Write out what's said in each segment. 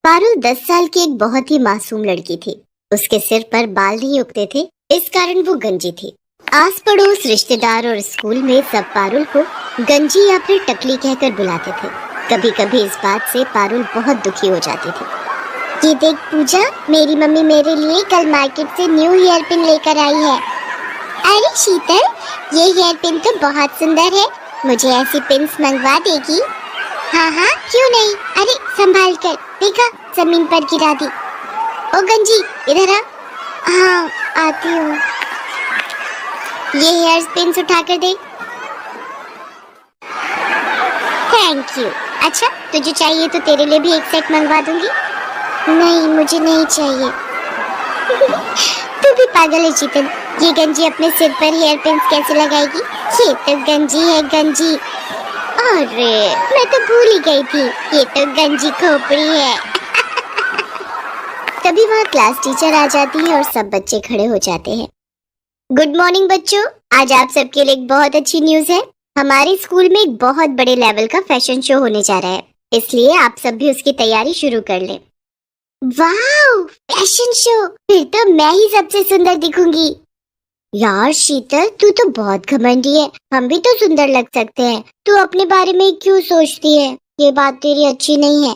पारुल 10 साल की एक बहुत ही मासूम लड़की थी। उसके सिर पर बाल नहीं उगते थे, इस कारण वो गंजी थी। आस पड़ोस, रिश्तेदार और स्कूल में सब पारुल को गंजी या फिर टकली कहकर बुलाते थे। कभी कभी इस बात से पारुल बहुत दुखी हो जाती थी। ये देख पूजा, मेरी मम्मी मेरे लिए कल मार्केट से न्यू हेयर पिन लेकर आई है। अरे शीतल, ये हेयर पिन तो बहुत सुंदर है, मुझे ऐसी पिन्स मंगवा देगी? हाँ हाँ, क्यों नहीं। अरे संभाल कर, देखा जमीन पर गिरा दी। ओ गंजी, इधर आ। हाँ आती हूँ। ये हेयर पिन्स उठा कर दे। Thank you. अच्छा, तुझे चाहिए तो तेरे लिए भी एक सेट मंगवा दूंगी। नहीं, मुझे नहीं चाहिए। तू भी पागल है शीतल, ये गंजी अपने सिर पर हेयर पिन्स कैसे लगाएगी? ये तो गंजी है, गंजी। अरे मैं तो भूल ही गई थी, ये तो गंजी खोपड़ी है। तभी वहाँ क्लास टीचर आ जाती है और सब बच्चे खड़े हो जाते हैं। गुड मॉर्निंग बच्चों, आज आप सबके लिए एक बहुत अच्छी न्यूज है। हमारे स्कूल में एक बहुत बड़े लेवल का फैशन शो होने जा रहा है, इसलिए आप सब भी उसकी तैयारी शुरू कर लें। Wow, fashion show! फिर तो मैं ही सबसे सुंदर दिखूंगी। यार शीतल, तू तो बहुत घमंडी है, हम भी तो सुंदर लग सकते हैं। तू अपने बारे में क्यों सोचती है? ये बात तेरी अच्छी नहीं है।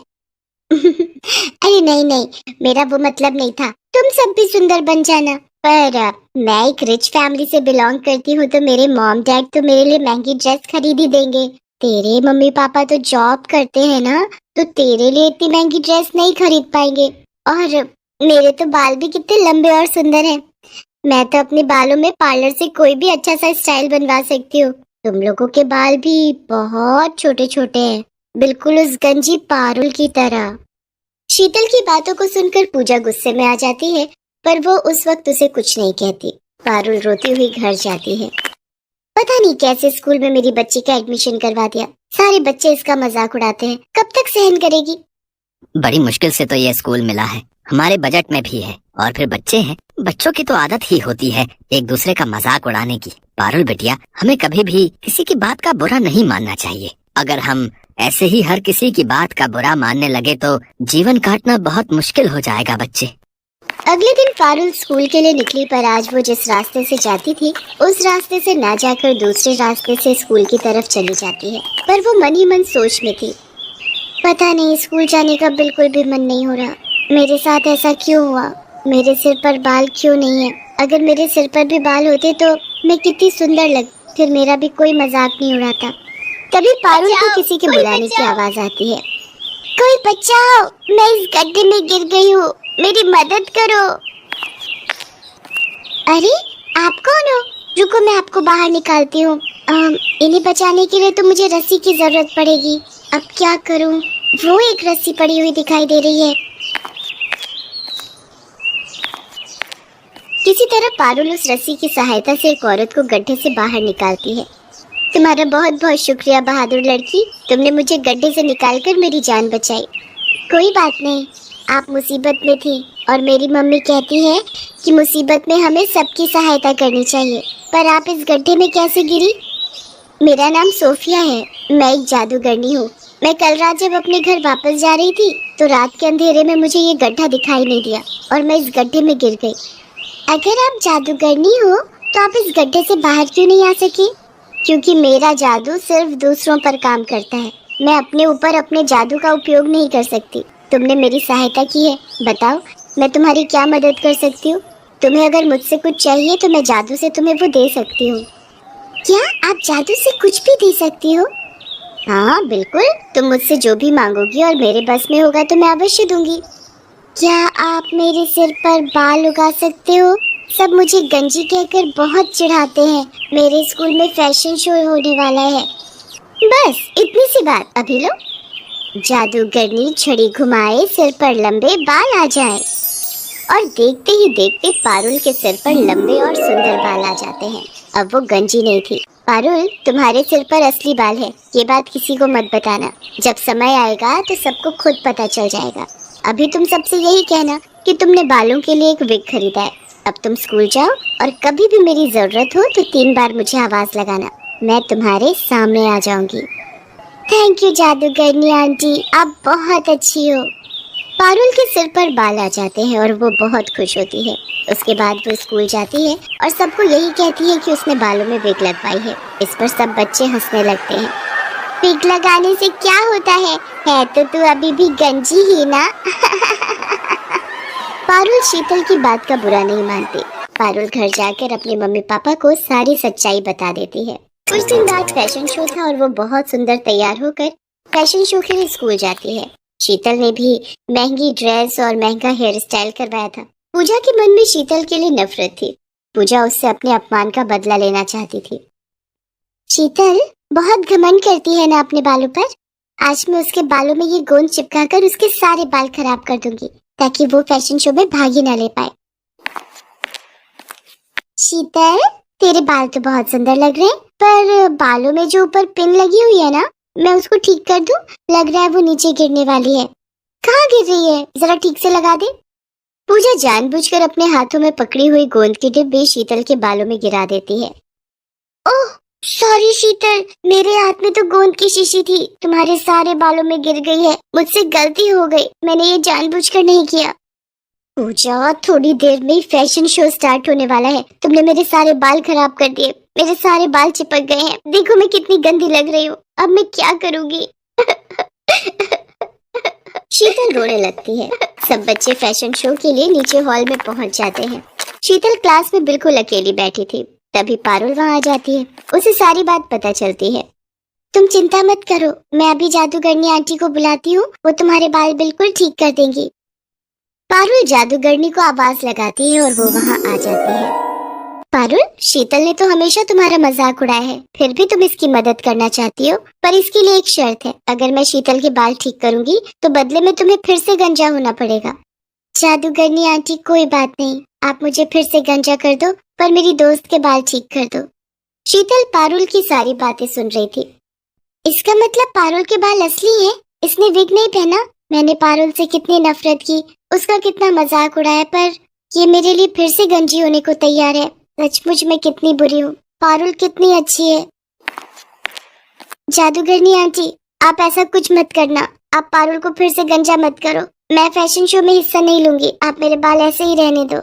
अरे नहीं नहीं, मेरा वो मतलब नहीं था। तुम सब भी सुंदर बन जाना। पर मैं एक रिच फैमिली से बिलोंग करती हूँ, तो मेरे मॉम डैड तो मेरे लिए महंगी ड्रेस खरीद ही देंगे। तेरे मम्मी पापा तो जॉब करते हैं ना, तो तेरे लिए इतनी महंगी ड्रेस नहीं खरीद पाएंगे। और मेरे तो बाल भी कितने लंबे और सुंदर हैं। मैं तो अपने बालों में पार्लर से कोई भी अच्छा सा स्टाइल बनवा सकती हूँ। तुम लोगों के बाल भी बहुत छोटे छोटे हैं, बिल्कुल उस गंजी पारुल की तरह। शीतल की बातों को सुनकर पूजा गुस्से में आ जाती है, पर वो उस वक्त उसे कुछ नहीं कहती। पारुल रोती हुई घर जाती है। पता नहीं कैसे स्कूल में मेरी बच्ची का एडमिशन करवा दिया। सारे बच्चे इसका मजाक उड़ाते हैं, कब तक सहन करेगी? बड़ी मुश्किल से तो ये स्कूल मिला है, हमारे बजट में भी है। और फिर बच्चे हैं, बच्चों की तो आदत ही होती है एक दूसरे का मजाक उड़ाने की। पारुल बिटिया, हमें कभी भी किसी की बात का बुरा नहीं मानना चाहिए। अगर हम ऐसे ही हर किसी की बात का बुरा मानने लगे तो जीवन काटना बहुत मुश्किल हो जाएगा बच्चे। अगले दिन पारुल स्कूल के लिए निकली, पर आज वो जिस रास्ते से जाती थी उस रास्ते से ना जाकर दूसरे रास्ते से स्कूल की तरफ चली जाती है। पर वो मन ही मन सोच में थी, पता नहीं स्कूल जाने का बिल्कुल भी मन नहीं हो रहा। मेरे साथ ऐसा क्यों हुआ? मेरे सिर पर बाल क्यों नहीं है? अगर मेरे सिर पर भी बाल होते तो मैं कितनी सुंदर लग, फिर मेरा भी कोई मजाक नहीं उड़ाता। तभी पारुल को किसी के बुलाने की आवाज आती है। कोई बचाओ, मैं इस गड्ढे में गिर गई हूँ, मेरी मदद करो। अरे आप कौन हो? रुको, मैं आपको बाहर निकालती हूँ। इन्हें बचाने के लिए तो मुझे रस्सी की जरूरत पड़ेगी। अब क्या करूँ? वो एक रस्सी पड़ी हुई दिखाई दे रही है। किसी तरह पारुल उस रस्सी की सहायता से एक औरत को गड्ढे से बाहर निकालती है। तुम्हारा बहुत बहुत शुक्रिया बहादुर लड़की, तुमने मुझे गड्ढे से निकालकर मेरी जान बचाई। कोई बात नहीं, आप मुसीबत में थी और मेरी मम्मी कहती है कि मुसीबत में हमें सबकी सहायता करनी चाहिए। पर आप इस गड्ढे में कैसे गिरी? मेरा नाम सोफिया है, मैं एक जादूगरनी हूँ। मैं कल रात जब अपने घर वापस जा रही थी तो रात के अंधेरे में मुझे ये गड्ढा दिखाई नहीं दिया और मैं इस गड्ढे में गिर गई। अगर आप जादूगरनी हो तो आप इस गड्ढे से बाहर क्यों नहीं आ सकी? क्योंकि मेरा जादू सिर्फ दूसरों पर काम करता है, मैं अपने ऊपर अपने जादू का उपयोग नहीं कर सकती। तुमने मेरी सहायता की है, बताओ मैं तुम्हारी क्या मदद कर सकती हूँ? तुम्हें अगर मुझसे कुछ चाहिए तो मैं जादू से तुम्हें वो दे सकती हूँ। क्या आप जादू से कुछ भी दे सकती हो? हाँ बिल्कुल, तुम मुझसे जो भी मांगोगी और मेरे बस में होगा तो मैं अवश्य दूंगी। क्या आप मेरे सिर पर बाल उगा सकते हो? सब मुझे गंजी कहकर बहुत चिढ़ाते हैं। मेरे स्कूल में फैशन शो होने वाला है। बस इतनी सी बात, अभी लो। जादूगरनी छड़ी घुमाए, सिर पर लंबे बाल आ जाए। और देखते ही देखते पारुल के सिर पर लंबे और सुंदर बाल आ जाते हैं। अब वो गंजी नहीं थी। पारुल, तुम्हारे सिर पर असली बाल है, ये बात किसी को मत बताना। जब समय आएगा तो सबको खुद पता चल जाएगा। अभी तुम सबसे यही कहना कि तुमने बालों के लिए एक विग खरीदा है। अब तुम स्कूल जाओ और कभी भी मेरी जरूरत हो तो 3 बार मुझे आवाज लगाना, मैं तुम्हारे सामने आ जाऊंगी। थैंक यू जादूगरनी आंटी, आप बहुत अच्छी हो। पारुल के सिर पर बाल आ जाते हैं और वो बहुत खुश होती है। उसके बाद वो स्कूल जाती है और सबको यही कहती है कि उसने बालों में विग लगवाई है। इस पर सब बच्चे हंसने लगते हैं। विग लगाने से क्या होता है तो तू अभी भी गंजी ही ना। पारुल शीतल की बात का बुरा नहीं मानती। पारुल घर जाकर अपने मम्मी पापा को सारी सच्चाई बता देती है। कुछ दिन बाद फैशन शो था और वो बहुत सुंदर तैयार होकर फैशन शो के लिए स्कूल जाती है। शीतल ने भी महंगी ड्रेस और महंगा हेयर स्टाइल करवाया था। पूजा के मन में शीतल के लिए नफरत थी। पूजा उससे अपने अपमान का बदला लेना चाहती थी। शीतल बहुत घमंड करती है ना अपने बालों पर। आज मैं उसके बालों में ये गोंद चिपकाकर उसके सारे बाल खराब कर दूंगी ताकि वो फैशन शो में भाग ही ना ले पाए। शीतल, तेरे बाल तो बहुत सुंदर लग रहे हैं, पर बालों में जो ऊपर पिन लगी हुई है ना, मैं उसको ठीक कर दूं? लग रहा है वो नीचे गिरने वाली है। कहाँ गिर रही है, जरा ठीक से लगा दे। पूजा जानबूझकर अपने हाथों में पकड़ी हुई गोंद की डिब्बी शीतल के बालों में गिरा देती है। ओह सॉरी शीतल, मेरे हाथ में तो गोंद की शीशी थी, तुम्हारे सारे बालों में गिर गई है। मुझसे गलती हो गई, मैंने ये जानबूझकर नहीं किया। पूजा, थोड़ी देर में फैशन शो स्टार्ट होने वाला है, तुमने मेरे सारे बाल खराब कर दिए। मेरे सारे बाल चिपक गए हैं, देखो मैं कितनी गंदी लग रही हूँ। अब मैं क्या करूँगी? शीतल रोने लगती है। सब बच्चे फैशन शो के लिए नीचे हॉल में पहुंच जाते हैं। शीतल क्लास में बिल्कुल अकेली बैठी थी। तभी पारुल वहां आ जाती है। उसे सारी बात पता चलती है। तुम चिंता मत करो, मैं अभी जादूगरनी आंटी को बुलाती हूँ, वो तुम्हारे बाल बिल्कुल ठीक कर देंगी। पारुल जादूगरनी को आवाज लगाती है और वो वहां आ जाती है। पारुल, शीतल ने तो हमेशा तुम्हारा मजाक उड़ाया है, फिर भी तुम इसकी मदद करना चाहती हो, पर इसके लिए एक शर्त है। अगर मैं शीतल के बाल ठीक करूंगी तो बदले में तुम्हें फिर से गंजा होना पड़ेगा। जादूगरनी आंटी, कोई बात नहीं, आप मुझे फिर से गंजा कर दो, पर मेरी दोस्त के बाल ठीक कर दो। शीतल पारुल की सारी बातें सुन रही थी। इसका मतलब पारुल के बाल असली हैं? इसने विग नहीं पहना? मैंने पारुल से कितनी नफरत की, उसका कितना मजाक उड़ाया, पर ये मेरे लिए फिर से गंजी होने को तैयार है। सचमुच मैं कितनी बुरी हूँ। पारुल कितनी अच्छी है। जादूगरनी आंटी, आप ऐसा कुछ मत करना, आप पारुल को फिर से गंजा मत करो। मैं फैशन शो में हिस्सा नहीं लूंगी, आप मेरे बाल ऐसे ही रहने दो।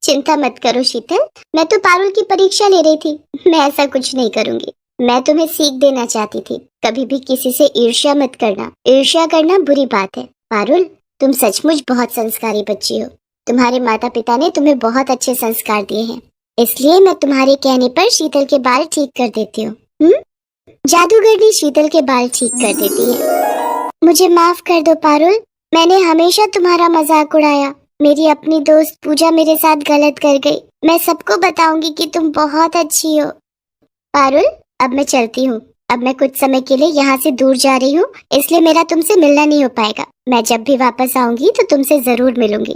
चिंता मत करो शीतल, मैं तो पारुल की परीक्षा ले रही थी, मैं ऐसा कुछ नहीं करूंगी। मैं तुम्हें सीख देना चाहती थी, कभी भी किसी से ईर्ष्या मत करना। ईर्ष्या करना बुरी बात है। पारुल, तुम सचमुच बहुत संस्कारी बच्ची हो। तुम्हारे माता पिता ने तुम्हें बहुत अच्छे संस्कार दिए हैं, इसलिए मैं तुम्हारे कहने पर शीतल के बाल ठीक कर देती हूँ। जादूगरनी शीतल के बाल ठीक कर देती है। मुझे माफ कर दो पारुल, मैंने हमेशा तुम्हारा मजाक उड़ाया। मेरी अपनी दोस्त पूजा मेरे साथ गलत कर गई। मैं सबको बताऊंगी कि तुम बहुत अच्छी हो। पारुल, अब मैं चलती हूँ। अब मैं कुछ समय के लिए यहाँ से दूर जा रही हूँ, इसलिए मेरा तुमसे मिलना नहीं हो पाएगा। मैं जब भी वापस आऊंगी तो तुमसे जरूर मिलूंगी।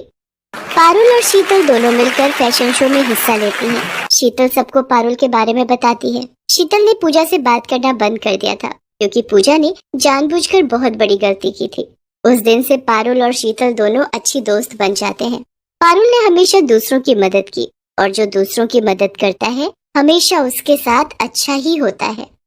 पारुल और शीतल दोनों मिलकर फैशन शो में हिस्सा लेती हैं। शीतल सबको पारुल के बारे में बताती है। शीतल ने पूजा से बात करना बंद कर दिया था, क्योंकि पूजा ने जानबूझकर बहुत बड़ी गलती की थी। उस दिन से पारुल और शीतल दोनों अच्छी दोस्त बन जाते हैं। पारुल ने हमेशा दूसरों की मदद की, और जो दूसरों की मदद करता है हमेशा उसके साथ अच्छा ही होता है।